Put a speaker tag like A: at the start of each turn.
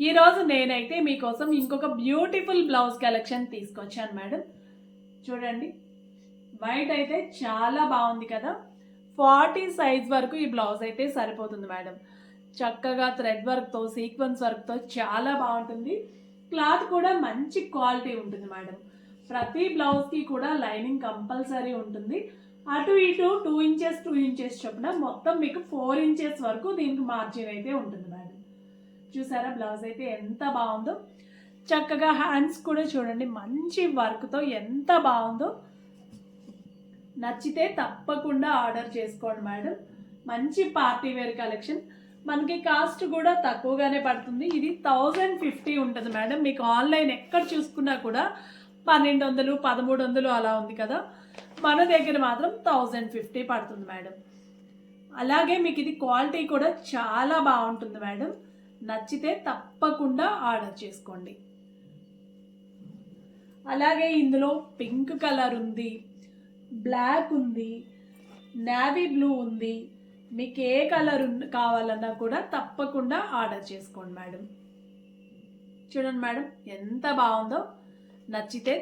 A: ఈరోజు నేనైతే మీకోసం ఇంకొక బ్యూటిఫుల్ బ్లౌజ్ కలెక్షన్ తీసుకొచ్చాను మేడం. చూడండి, వైట్ అయితే చాలా బాగుంది కదా. 40 సైజ్ వరకు ఈ బ్లౌజ్ అయితే సరిపోతుంది మేడం. చక్కగా థ్రెడ్ వర్క్తో, సీక్వెన్స్ వర్క్తో చాలా బాగుంటుంది. క్లాత్ కూడా మంచి క్వాలిటీ ఉంటుంది మేడం. ప్రతి బ్లౌజ్కి కూడా లైనింగ్ కంపల్సరీ ఉంటుంది. అటు ఇటు 2 ఇంచెస్ 2 ఇంచెస్ చొప్పున మొత్తం మీకు 4 ఇంచెస్ వరకు దీనికి మార్జిన్ అయితే ఉంటుంది మేడం. చూసారా బ్లౌజ్ అయితే ఎంత బాగుందో. చక్కగా హ్యాండ్స్ కూడా చూడండి, మంచి వర్క్తో ఎంత బాగుందో. నచ్చితే తప్పకుండా ఆర్డర్ చేసుకోండి మేడం. మంచి పార్టీ వేర్ కలెక్షన్. మనకి కాస్ట్ కూడా తక్కువగానే పడుతుంది. ఇది 1050 ఉంటుంది మేడం. మీకు ఆన్లైన్ ఎక్కడ చూసుకున్నా కూడా 1200 1300 అలా ఉంది కదా. మన దగ్గర మాత్రం 1050 పడుతుంది మేడం. అలాగే మీకు ఇది క్వాలిటీ కూడా చాలా బాగుంటుంది మేడం. నచ్చితే తప్పకుండా ఆర్డర్ చేసుకోండి. అలాగే ఇందులో పింక్ కలర్ ఉంది, బ్లాక్ ఉంది, నేవీ బ్లూ ఉంది. మీకు ఏ కలర్ కావాలన్నా కూడా తప్పకుండా ఆర్డర్ చేసుకోండి మేడం. చూడండి మేడం ఎంత బాగుందో. నచ్చితే